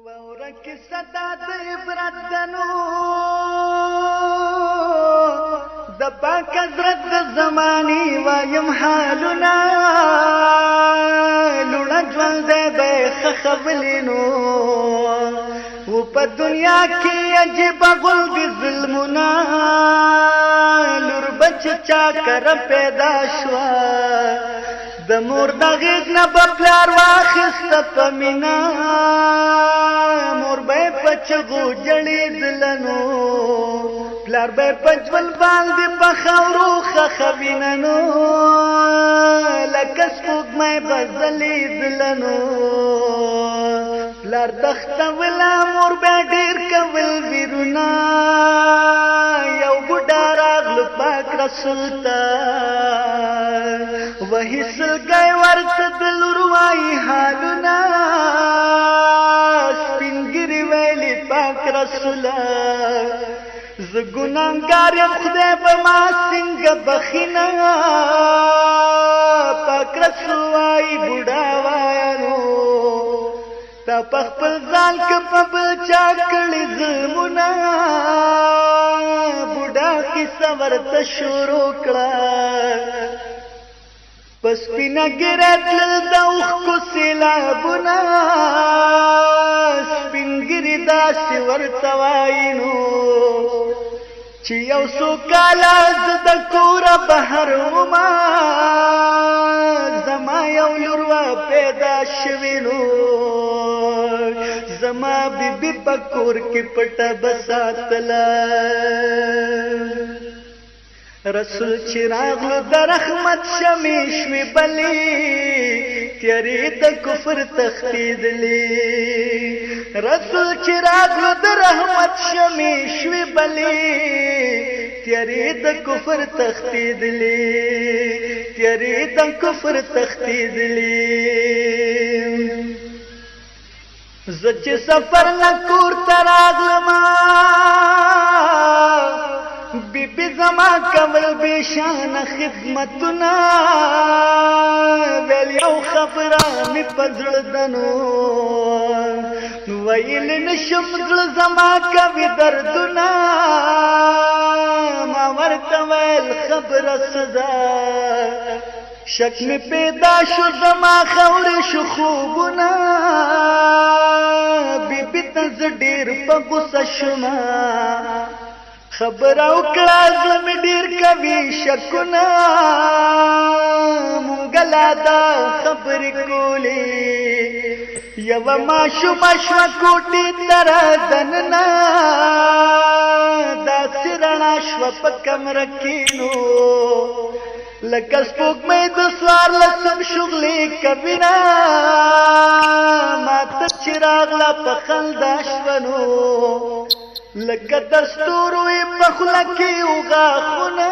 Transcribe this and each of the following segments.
وورکی صدا د عبرت دنو د پاک حضرت د زمانی وایم حالنا لوړه ژوند به خخولینو و په دنیا کې عجیب غل د ظلمنا لور بچ چا کر پیدا شوا د مور د غیږ نه به پلار واخیسته په مینا مور به په چغو جړېدلنو پلار به په ژوند باندې په خاورو خخویننو لکه سپوږمۍ به ځلېدلنو پلار تختوله مور به ډېر کول ویرونه یو بوډا راغلو پاک رسول ته وهي سلګی ورته د لور وایي حالونه سپین ږیرې ویلې پاک رسوله زه ګناهګار یم خدای به ما څنګه بخینه پاک رسول وایي بوډا وایانو تا په خپل ځان کې په بل چا کړي ظلمونه بوډا کیسه ورته شروع کړه په سپینه ږیره تلل د اوښکو سیلابونه سپین ږیرې داسې ورته وایي نو چې یو څو کاله زه د کوره بهر ومه زما یو لور وه پیدا شوې نو زما بیبي په کور کې پټه به ساتله رسول چې راغلو د رحمت شمې شوې بلې تیارې د کفر تښتېدلې رسول چې راغلو د رحمت شمې شوې بلې تیارې د کفر تښتېدلې تیارې د کفر تښتېدلې زه چې سفر نه کور ته راغلمه بیبي زما کول بېشانه خدمتونه ویل یو خبره مې په زړه دنو ویلی نشم زړه زما کوي دردونه ما ورته ویل خبره څه ده شک مې پیدا شو زما خورې شو خوبونه بیبي ته زه ډېر په غوسه شومه خبره وکړه زړه مې ډېر کوي شکونه مونږ لا دا خبرې کولې یوه ماشومه شوه کوټې ته را دننه داسې رڼا شوه په کمره کې نو لکه سپوږمۍ د څوارلسم شغلې کوینه ماته چې راغله په خندا شوه نو لکه د ستورو یې په خوله کې غاښونه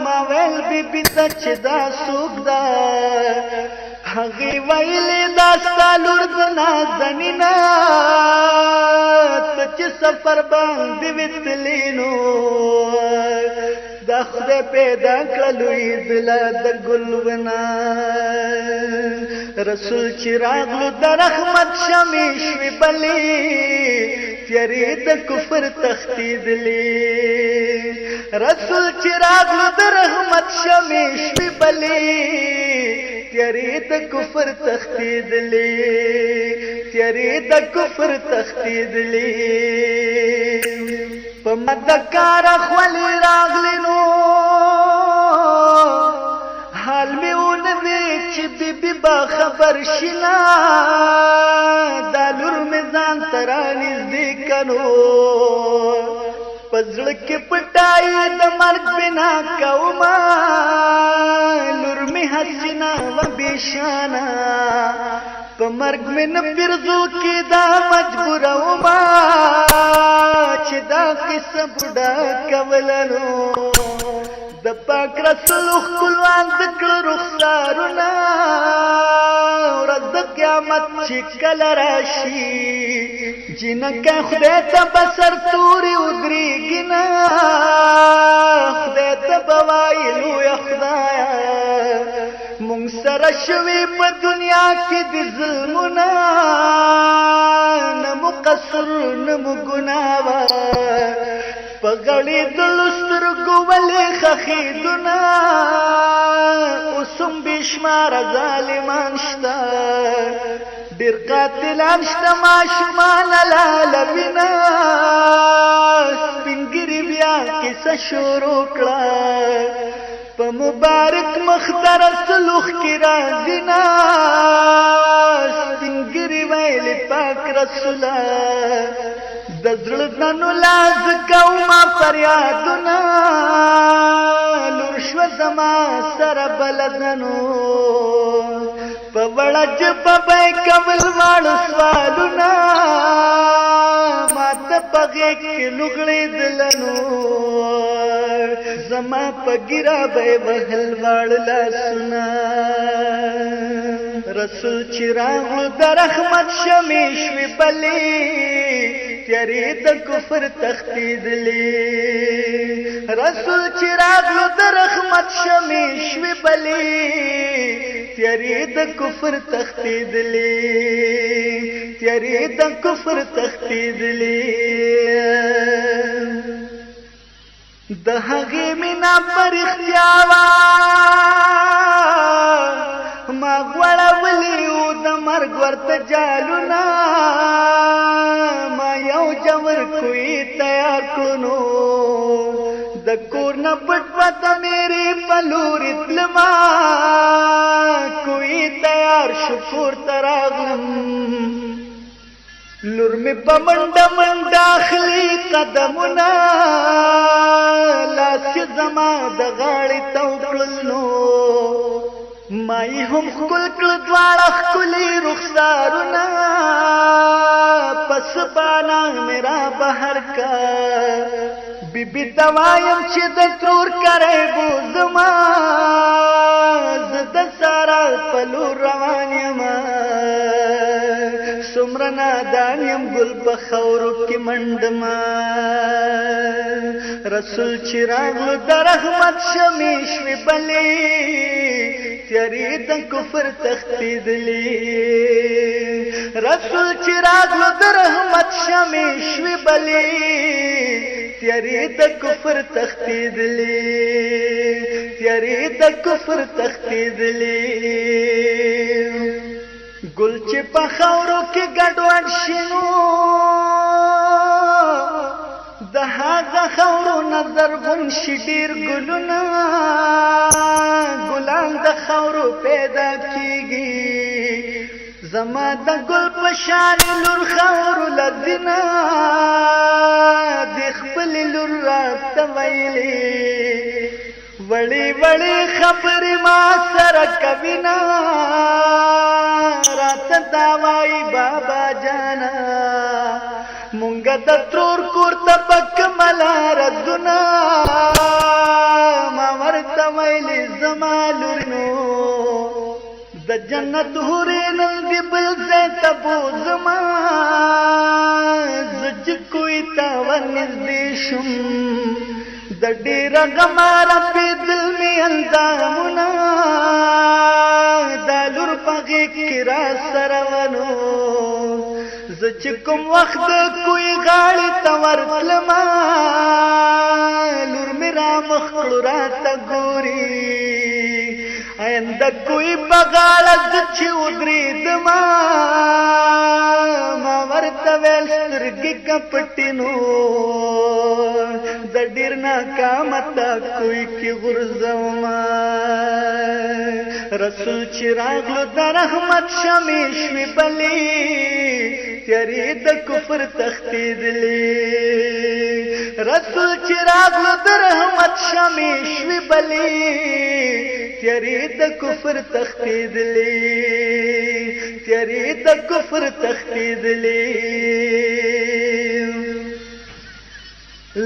ما ویل بیبي ته چې دا څوک ده هغې ویلې دا ستا لور د نازنینه ته چې سفر باندې وتلې نو دا خدای پیدا کړه لوی دله د ګلونه رسول چې راغلو د رحمت شمې شوې بلې تیارې د کفر تښتېدلې رسول چې راغلو د رحمت شمې شوې بلې تیارې د کفر تښتېدلې تیارې د کفر تښتېدلې په مدکاره خولې راغلې نو حال مې ونه وی چې بیبي به خبر شینه دا لور مې ځان ته رانږدې کنو په زړه کې پټایي د مرګ بنا کومه لور مې حسینه و بېشانه په مرګ مې نه پرځو کې دا مجبوره ومه چې دا قصه بوډا کوله نو د پاک رسول ښکلوان د کړه رخسارونه ورځ د قیامت چې کله راشي جنکه خدای ته به سرتورې ودرېږي نه خدای ته به وایي لویه خدایه مونږ سره شوي په دنیا کې د ظلمونه قصر نمو گناوا پغړې د لسترګو ولې خخیدونه اوسم بشمار ظالمان شته ډېر قاتلان شته ماشومان لالوینه سپین ږیري بیا کیسه شروع کړه په مبارک مخ د رسول کې راځي نه سپین ږیري ویلې پاک رسوله د زړه ننو لاز کومه فریادونه لور شوه زما سره بلدنو په وړه ژبه به یې کول واړه سوالونه ماته په غېږ کې لوغړېدلنو زما په ګیره به یې وهل واړه لاسونه رسول چې راغلو د رحمت شمې شوې بلې تیارې د کفر تښتېدلې رسول چې راغلو د رحمت شمې شوې بلې تیارې د کفر تښتېدلې تیارې د کفر تښتېدلې د هغې مینه په رښتیا وه ما غوړولي وو د مرګ ورته جالونه ما یو جور کوی تیار کړو د کور نه پټ پټ میرې په لورې تلما کوی تیار شکر ته راغلم لور مې په منډه منډه اخلي قدمونه لاس چې زما د غاړې تو کړل نو ما یې هم ښکل کړه دواړه ښکلي رخسارونه پس بانا مې را بهر کا بیبي ته وایم چې د ترور کری بوزما زه د سارا په لور روان یمه څومره نادان یم ګل په خاورو کې منډمه رسول چې راغلو د رحمت شمې شوې بلې تیارې د کفر تښتېدلې رسول چې راغلو د رحمت شمې شوې بلې تیارې د کفر تښتېدلې تیارې د کفر تښتېدلې ګل چې په خاورو کې ګډوډ شي نو د هغه خاورو نه زرغون شي ډېر ګلونه ګلان د خاورو پیدا کېږي زما د ګل په شان لور خاورو لذینه د خپلې لور راته ویلې وړې وړې خبرې ما سره کوینه راته دا وایي بابا جانا مونږ د ترور کور ته په کومه لاره ځونه ما ورته ویلې زما لور نو د جنت حورې نن دې بل ځای ته بوځمه زه چې کوی ته ورنږدې شم د ډېره غمه رپېدل مې اندامونه دا لور په غېږ کې را سره ونو زه چې کوم وخت د کوی غاړې ته ورتلمه لور مې را مخ کړو راته ګوري آینده کوی په غاړه زه چې ودرېدمه ما ورته ویل سترګې کپټې نو د ډېر ناکامه تا کوی کې غورځومه رسول چې راغلو د رحمت شمې شوې بلې تیارې د کفر تښتېدلې رسول چې راغلو د رحمت شمې شوې بلې تیارې د کفر تښتېدلې تیارې د کفر تښتېدلې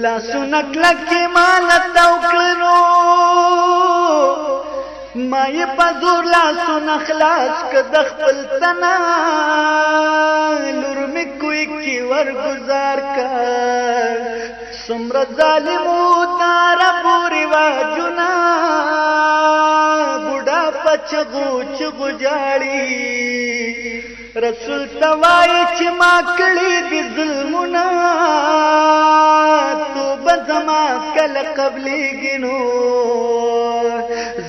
لاسونه کلکې ماله تو کړلو ما یې په زور لاسونه خلاص که د خپل تنه لور مې کوی کې ورګزار کا څومره ظالمو دا ربو رواجونه بوډا په چغو چغو جاړي رسول توای چې ما کړی دي ظلمونه توبه زما کله قبلېږي نو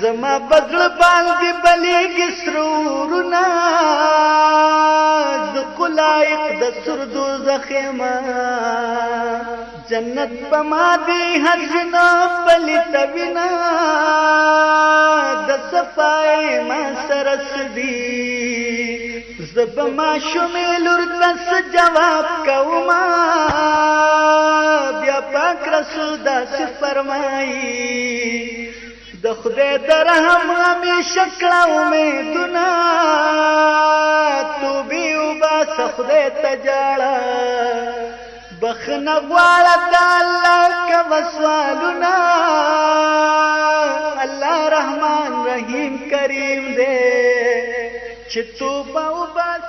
زما بدل باندې بلیږي سرورونه زه خو لایق د سر دوزخ یمه جنت په ما دی هر جنا پلیته وینا د صفای ما سره سدي زب ما شمیل ورته جواب کوما بیا پاک رسول داسې فرمایي د خدای د رحم همیشه کړه امیدونه توبې وباسه خدای ته جاړه بخنه غواړه د الله کوه سوالونه الله رحمان رحیم کریم دی چې توبه وباسه